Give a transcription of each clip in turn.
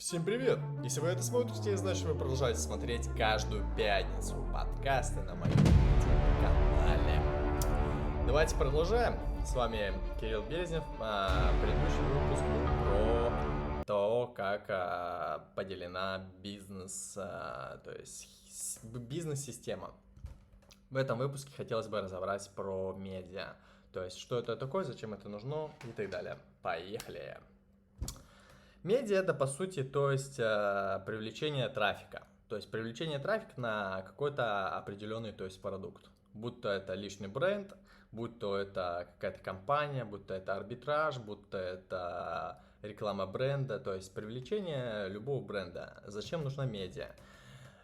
Всем привет! Если вы это смотрите, значит вы продолжаете смотреть каждую пятницу подкасты на моем канале. Давайте продолжаем. С вами Кирилл Березнев. Предыдущий выпуск был про то, как поделена бизнес, то есть бизнес-система. В этом выпуске хотелось бы разобрать про медиа. То есть, что это такое, зачем это нужно и так далее. Поехали! Медиа это по сути, то есть привлечение трафика. То есть привлечение трафика на какой-то определенный, то есть продукт. Будь то это личный бренд, будь то это какая-то компания, будь то это арбитраж, будь то это реклама бренда, то есть привлечение любого бренда. Зачем нужна медиа?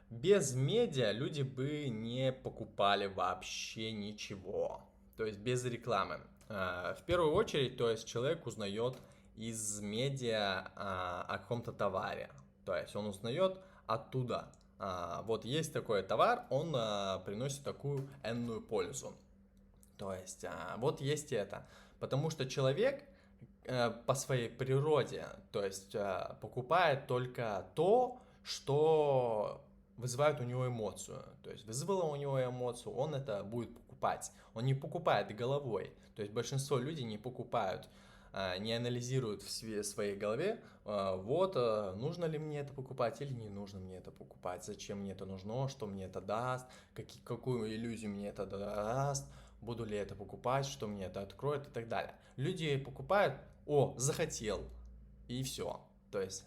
Без медиа люди бы не покупали вообще ничего. То есть без рекламы. В первую очередь, то есть человек узнает из медиа о каком-то товаре. То есть он узнает оттуда. Вот есть такой товар, он приносит такую энную пользу. То есть вот есть это. Потому что человек по своей природе, то есть покупает только то, что вызывает у него эмоцию. То есть вызвало у него эмоцию, он это будет покупать. Он не покупает головой. То есть большинство людей не покупают, не анализируют в своей голове, вот, нужно ли мне это покупать или не нужно мне это покупать, зачем мне это нужно, что мне это даст, какую иллюзию мне это даст, буду ли это покупать, что мне это откроет и так далее. Люди покупают, захотел, и все. То есть,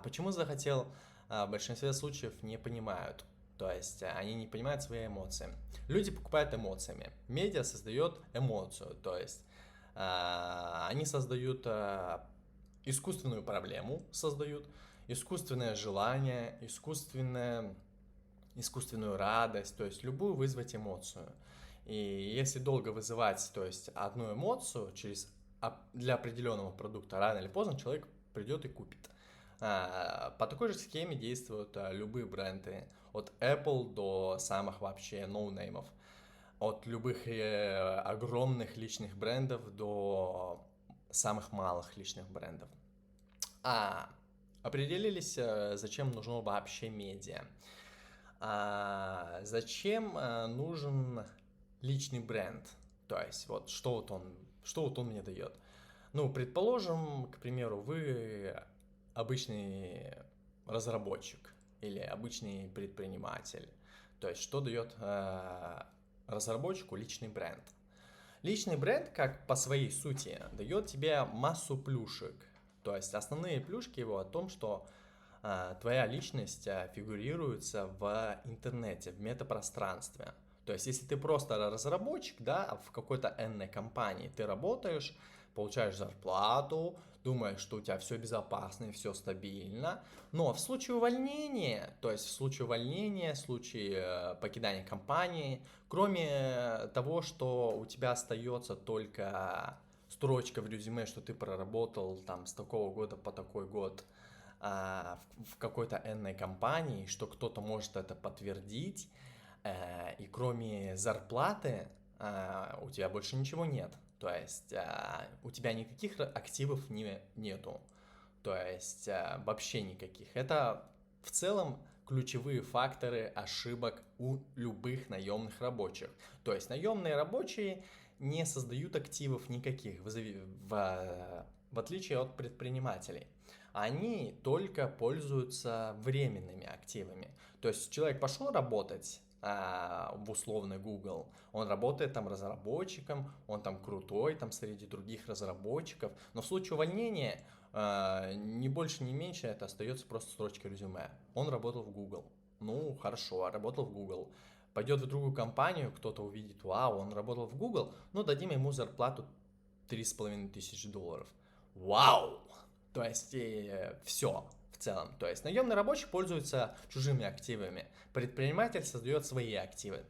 почему захотел, в большинстве случаев не понимают. То есть они не понимают свои эмоции. Люди покупают эмоциями. Медиа создает эмоцию. То есть они создают искусственную проблему, создают искусственное желание, искусственную радость, то есть любую вызвать эмоцию. И если долго вызывать, то есть одну эмоцию для определенного продукта, рано или поздно человек придет и купит. По такой же схеме действуют любые бренды, от Apple до самых вообще ноунеймов, от любых огромных личных брендов до самых малых личных брендов. Определились, зачем нужно вообще медиа. Зачем нужен личный бренд? То есть, вот что он мне дает? Ну, предположим, к примеру, вы обычный разработчик или обычный предприниматель. То есть, что дает разработчику личный бренд? Личный бренд, как по своей сути, дает тебе массу плюшек. То есть, основные плюшки его о том, что твоя личность фигурируется в интернете, в метапространстве. То есть, если ты просто разработчик, да, в какой-то энной компании, ты работаешь, получаешь зарплату, думаешь, что у тебя все безопасно и все стабильно, но в случае увольнения, то есть в случае покидания компании, кроме того, что у тебя остается только строчка в резюме, что ты проработал там с такого года по такой год в какой-то энной компании, что кто-то может это подтвердить, и кроме зарплаты у тебя больше ничего нет. То есть у тебя никаких активов нету. То есть вообще никаких. Это в целом ключевые факторы ошибок у любых наемных рабочих. То есть наемные рабочие не создают активов никаких, в отличие от предпринимателей. Они только пользуются временными активами. То есть человек пошел работать в условный Google, он работает там разработчиком, он там крутой, там среди других разработчиков, но в случае увольнения ни больше, ни меньше это остается просто строчка резюме. Он работал в Google. Ну, хорошо, работал в Google. Пойдет в другую компанию, кто-то увидит, вау, он работал в Google, ну, дадим ему зарплату $3500. Вау! То есть все в целом. То есть наемный рабочий пользуется чужими активами. Предприниматель создает свои активы.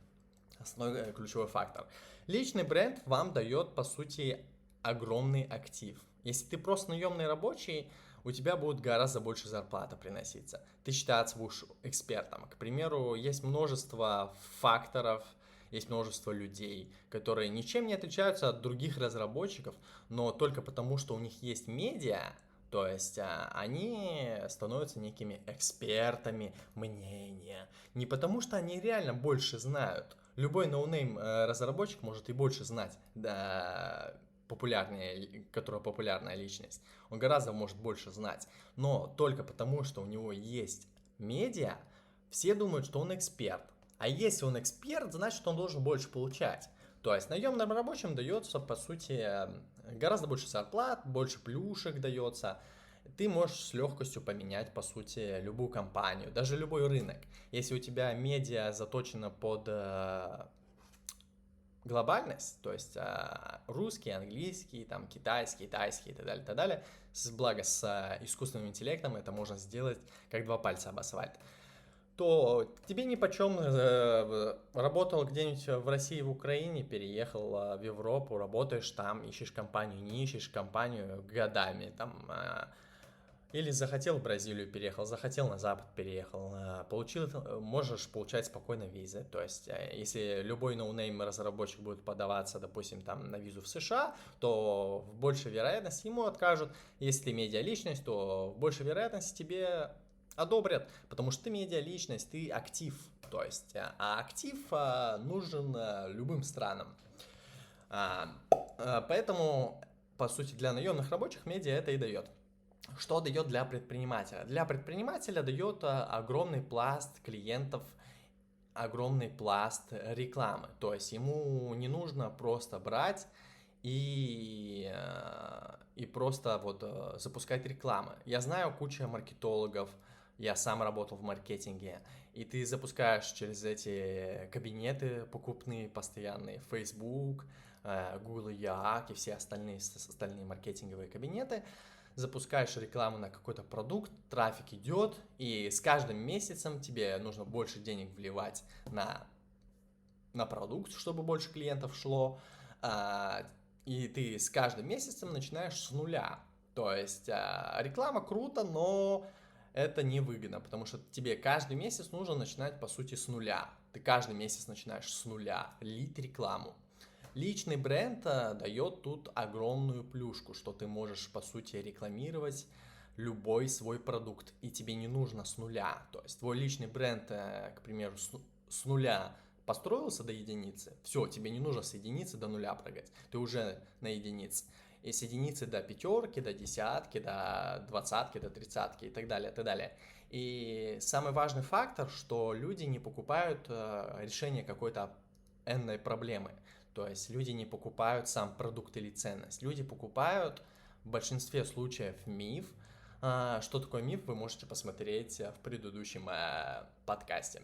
Основной ключевой фактор. Личный бренд вам дает, по сути, огромный актив. Если ты просто наемный рабочий, у тебя будет гораздо больше зарплата приноситься. Ты считаться будешь экспертом. К примеру, есть множество факторов, есть множество людей, которые ничем не отличаются от других разработчиков, но только потому, что у них есть медиа, То есть они становятся некими экспертами мнения. Не потому, что они реально больше знают. Любой ноунейм разработчик может и больше знать, да, которая популярная личность. Он гораздо может больше знать. Но только потому, что у него есть медиа, все думают, что он эксперт. А если он эксперт, значит, он должен больше получать. То есть наемным рабочим дается, по сути, гораздо больше зарплат, больше плюшек дается. Ты можешь с легкостью поменять, по сути, любую компанию, даже любой рынок. Если у тебя медиа заточена под глобальность, то есть русский, английский, там, китайский, тайский и так далее, благо с искусственным интеллектом это можно сделать как два пальца об асфальт, то тебе нипочем работал где-нибудь в России, в Украине, переехал в Европу, работаешь там, ищешь компанию, не ищешь компанию годами, там, или захотел в Бразилию переехал, захотел на Запад переехал, можешь получать спокойно визы. То есть, если любой ноунейм разработчик будет подаваться, допустим, там на визу в США, то в большей вероятности ему откажут. Если ты медиаличность, то в большей вероятности тебе одобрят, потому что ты медиаличность, ты актив. То есть, а актив нужен любым странам. Поэтому, по сути, для наемных рабочих медиа это и дает. Что дает для предпринимателя? Для предпринимателя дает огромный пласт клиентов, огромный пласт рекламы. То есть ему не нужно просто брать и просто вот запускать рекламы. Я знаю кучу маркетологов, я сам работал в маркетинге, и ты запускаешь через эти кабинеты покупные постоянные, Facebook, Google Яак и все остальные маркетинговые кабинеты, запускаешь рекламу на какой-то продукт, трафик идет, и с каждым месяцем тебе нужно больше денег вливать на продукт, чтобы больше клиентов шло, и ты с каждым месяцем начинаешь с нуля. То есть реклама круто, но это невыгодно, потому что тебе каждый месяц нужно начинать, по сути, с нуля. Ты каждый месяц начинаешь с нуля лить рекламу. Личный бренд дает тут огромную плюшку, что ты можешь, по сути, рекламировать любой свой продукт, и тебе не нужно с нуля. То есть твой личный бренд, к примеру, с нуля построился до единицы, все, тебе не нужно с единицы до нуля прыгать, ты уже на единице. И с единицы до пятерки, до десятки, до двадцатки, до тридцатки и так далее, и так далее. И самый важный фактор, что люди не покупают решение какой-то энной проблемы. То есть люди не покупают сам продукт или ценность. Люди покупают в большинстве случаев миф. Что такое миф, вы можете посмотреть в предыдущем подкасте.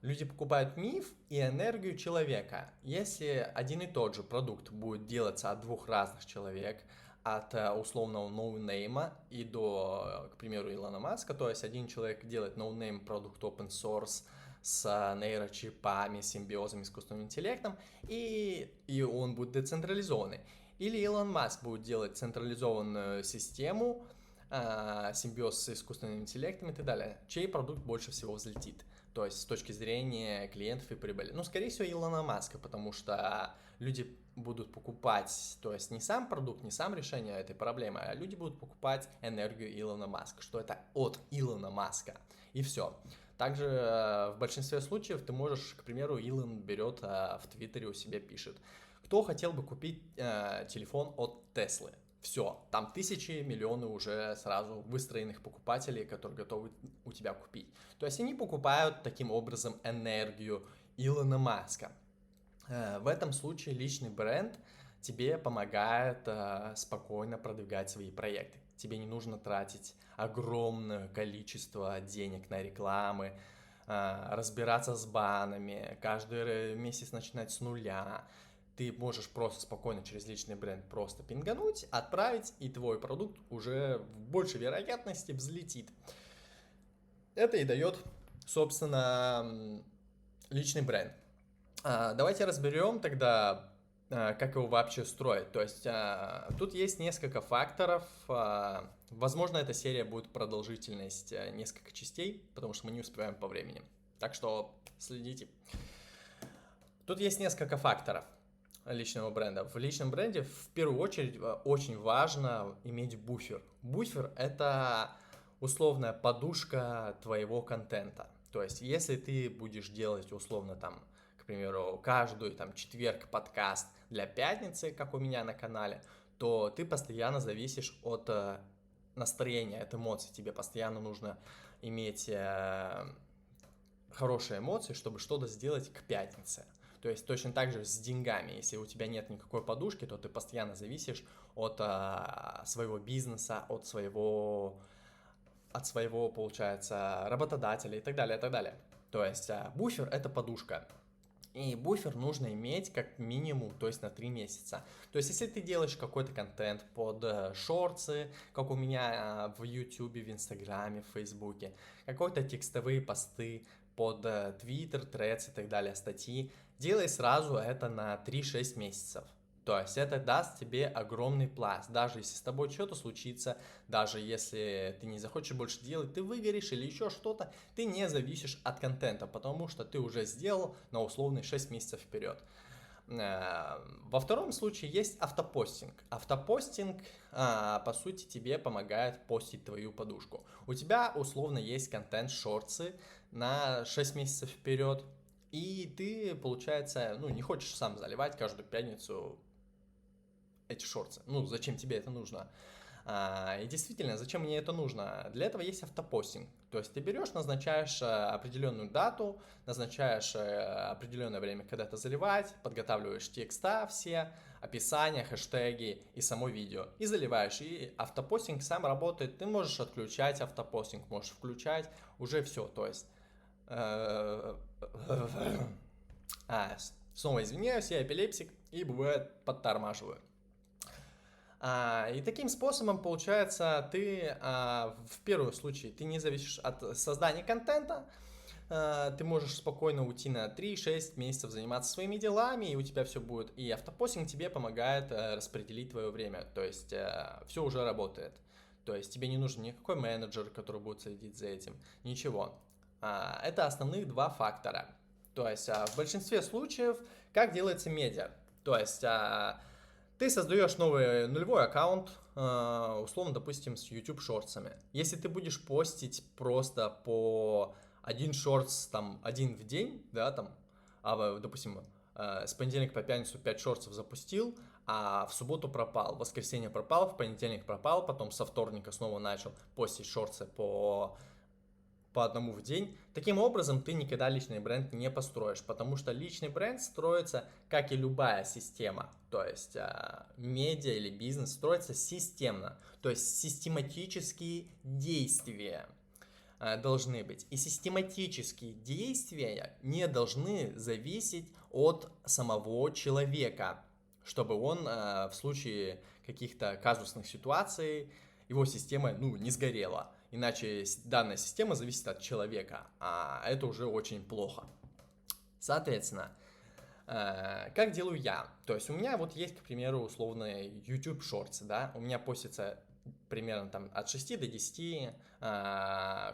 Люди покупают миф и энергию человека. Если один и тот же продукт будет делаться от двух разных человек, от условного ноунейма и до, к примеру, Илона Маска, то есть один человек делает ноунейм продукт open source с нейрочипами, симбиозом, искусственным интеллектом, и он будет децентрализованный. Или Илон Маск будет делать централизованную систему, симбиоз с искусственным интеллектом и так далее. Чей продукт больше всего взлетит? То есть с точки зрения клиентов и прибыли. Ну, скорее всего, Илона Маска, потому что люди будут покупать, то есть не сам продукт, не сам решение этой проблемы, а люди будут покупать энергию Илона Маска, что это от Илона Маска. И все. Также в большинстве случаев ты можешь, к примеру, Илон берет в Твиттере у себя пишет: кто хотел бы купить телефон от Теслы? Все, там тысячи, миллионы уже сразу выстроенных покупателей, которые готовы у тебя купить. То есть они покупают таким образом энергию Илона Маска. В этом случае личный бренд тебе помогает спокойно продвигать свои проекты. Тебе не нужно тратить огромное количество денег на рекламы, разбираться с банами, каждый месяц начинать с нуля. Ты можешь просто спокойно через личный бренд просто пингануть, отправить, и твой продукт уже в большей вероятности взлетит. Это и дает, собственно, личный бренд. Давайте разберем тогда, как его вообще строить. То есть тут есть несколько факторов. Возможно, эта серия будет продолжительность несколько частей, потому что мы не успеваем по времени. Так что следите. Тут есть несколько факторов. личного бренда. В личном бренде в первую очередь очень важно иметь буфер. Буфер — это условная подушка твоего контента. То есть, если ты будешь делать условно там, к примеру, каждый там четверг подкаст для пятницы, как у меня на канале, то ты постоянно зависишь от настроения, от эмоций. Тебе постоянно нужно иметь хорошие эмоции, чтобы что-то сделать к пятнице. То есть точно так же с деньгами. Если у тебя нет никакой подушки, то ты постоянно зависишь от своего бизнеса, от своего, получается, работодателя и так далее, и так далее. То есть буфер — это подушка. И буфер нужно иметь как минимум, то есть на 3 месяца. То есть если ты делаешь какой-то контент под шорты, как у меня в YouTube, в Инстаграме, в Фейсбуке, какие-то текстовые посты под Twitter, Threads и так далее, статьи, делай сразу это на 3-6 месяцев. То есть это даст тебе огромный пласт. Даже если с тобой что-то случится, даже если ты не захочешь больше делать, ты выгоришь или еще что-то, ты не зависишь от контента, потому что ты уже сделал на условный 6 месяцев вперед. Во втором случае есть автопостинг. Автопостинг, по сути, тебе помогает постить твою подушку. У тебя условно есть контент шортсы на 6 месяцев вперед, и ты, получается, не хочешь сам заливать каждую пятницу эти шорты. Зачем тебе это нужно? И действительно, зачем мне это нужно? Для этого есть автопостинг. То есть ты берешь, назначаешь определенную дату, назначаешь определенное время, когда это заливать, подготавливаешь текста все, описание, хэштеги и само видео. И заливаешь. И автопостинг сам работает. Ты можешь отключать автопостинг, можешь включать. Уже все. То есть... Снова извиняюсь, я эпилепсик и бывает подтормаживаю. И таким способом, получается, ты в первом случае ты не зависишь от создания контента, ты можешь спокойно уйти на 3-6 месяцев заниматься своими делами, и у тебя все будет. И автопостинг тебе помогает распределить твое время, то есть все уже работает. То есть тебе не нужен никакой менеджер, который будет следить за этим, ничего. Это основных два фактора. То есть в большинстве случаев как делается медиа? То есть ты создаешь новый нулевой аккаунт, условно, допустим, с YouTube шортсами. Если ты будешь постить просто по один шортс, там, один в день, да, там, допустим, с понедельника по пятницу 5 шортсов запустил, а в субботу пропал, в воскресенье пропал, в понедельник пропал, потом со вторника снова начал постить шортсы по одному в день. Таким образом, ты никогда личный бренд не построишь, потому что личный бренд строится, как и любая система, то есть медиа или бизнес строится системно, то есть систематические действия должны быть. И систематические действия не должны зависеть от самого человека, чтобы он в случае каких-то казусных ситуаций, его система, не сгорела. Иначе данная система зависит от человека, а это уже очень плохо. Соответственно, как делаю я? То есть у меня вот есть, к примеру, условно YouTube Shorts, да, у меня постится примерно там от 6 до 10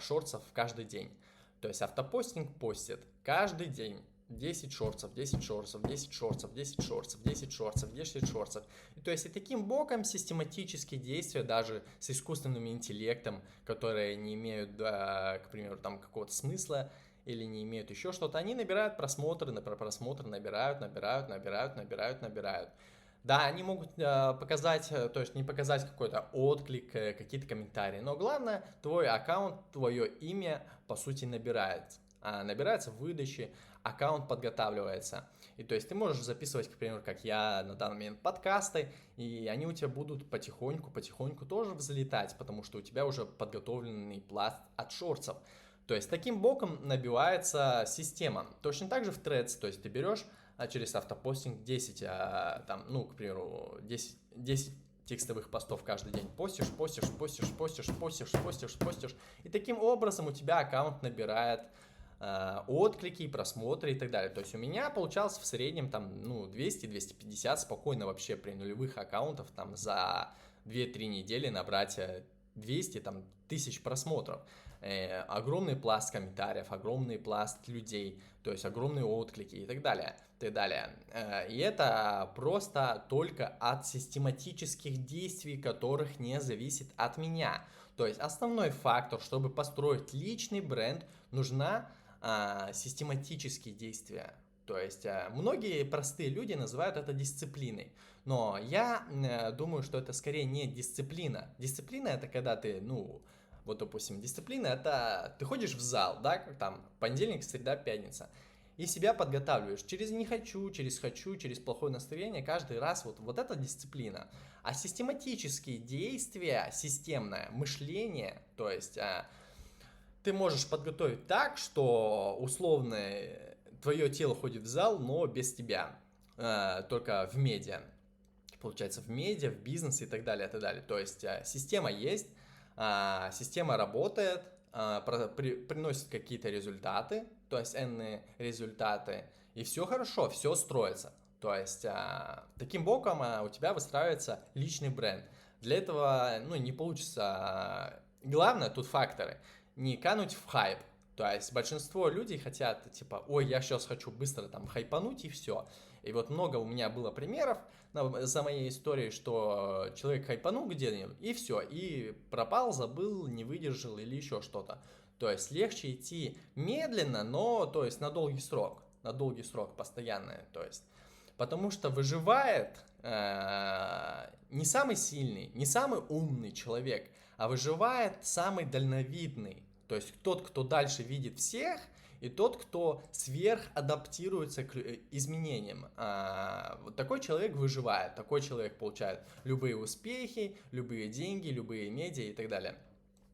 шортсов каждый день. То есть автопостинг постит каждый день 10 шортсов, 10 шортсов, 10 шортсов, 10 шортсов, 10 шортсов, 10 шортсов. То есть и таким боком систематические действия, даже с искусственным интеллектом, которые не имеют, к примеру, там какого-то смысла или не имеют еще что-то, они набирают просмотры, набирают. Да, они могут показать, то есть не показать какой-то отклик, какие-то комментарии, но главное, твой аккаунт, твое имя, по сути, набирается в выдаче, аккаунт подготавливается. И то есть ты можешь записывать, к примеру, как я на данный момент, подкасты, и они у тебя будут потихоньку тоже взлетать, потому что у тебя уже подготовленный пласт от шортсов. То есть таким боком набивается система. Точно так же в Threads, то есть ты берешь через автопостинг 10, к примеру, 10 текстовых постов каждый день постишь, и таким образом у тебя аккаунт набирает отклики, просмотры и так далее. То есть у меня получалось в среднем 200-250 спокойно вообще при нулевых аккаунтах за 2-3 недели набрать 200, тысяч просмотров, огромный пласт комментариев, огромный пласт людей, то есть огромные отклики и так далее, и так далее. И это просто только от систематических действий, которых не зависит от меня. То есть основной фактор, чтобы построить личный бренд, нужна систематические действия. То есть многие простые люди называют это дисциплиной, но я думаю, что это скорее не дисциплина. Дисциплина это когда ты, вот допустим, дисциплина это ты ходишь в зал, да, как там понедельник, среда, пятница, и себя подготавливаешь через не хочу, через хочу, через плохое настроение каждый раз, вот это дисциплина. А систематические действия, системное мышление, то есть ты можешь подготовить так, что условно твое тело ходит в зал, но без тебя, только в медиа. Получается, в медиа, в бизнесе и так далее, и так далее. То есть система есть, система работает, приносит какие-то результаты, то есть n результаты, и все хорошо, все строится. То есть таким боком у тебя выстраивается личный бренд. Для этого не получится. Главное тут факторы. Не кануть в хайп. То есть большинство людей хотят, типа, ой, я сейчас хочу быстро там хайпануть и все. И вот много у меня было примеров за моей историей, что человек хайпанул где-нибудь и все, и пропал, забыл, не выдержал или еще что-то. То есть легче идти медленно, но то есть на долгий срок постоянно, то есть. Потому что выживает не самый сильный, не самый умный человек, а выживает самый дальновидный. То есть тот, кто дальше видит всех, и тот, кто сверхадаптируется к изменениям. Вот такой человек выживает, такой человек получает любые успехи, любые деньги, любые медиа и так далее.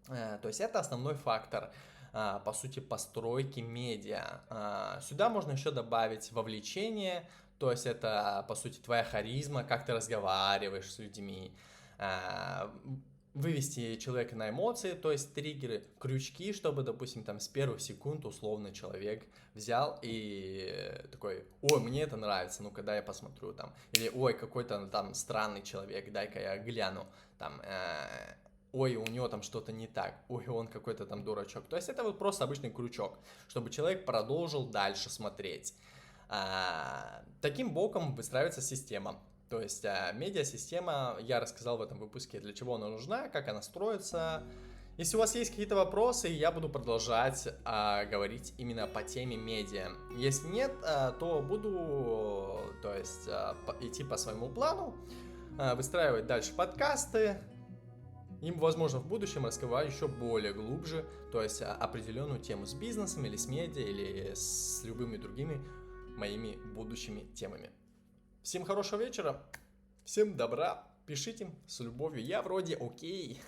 То есть это основной фактор, по сути, постройки медиа. Сюда можно еще добавить вовлечение, то есть это, по сути, твоя харизма, как ты разговариваешь с людьми, вывести человека на эмоции, то есть триггеры, крючки, чтобы, допустим, там с первых секунд условно человек взял и такой, ой, мне это нравится, ну-ка, дай я посмотрю там, или ой, какой-то там странный человек, дай-ка я гляну, там, ой, у него там что-то не так, ой, он какой-то там дурачок. То есть это вот просто обычный крючок, чтобы человек продолжил дальше смотреть. Таким боком выстраивается система. То есть медиасистема, я рассказал в этом выпуске, для чего она нужна, как она строится. Если у вас есть какие-то вопросы, я буду продолжать говорить именно по теме медиа. Если нет, то буду идти по своему плану, выстраивать дальше подкасты. Им, возможно, в будущем раскрываю еще более глубже, то есть определенную тему с бизнесом или с медиа, или с любыми другими моими будущими темами. Всем хорошего вечера, всем добра, пишите с любовью, я вроде окей.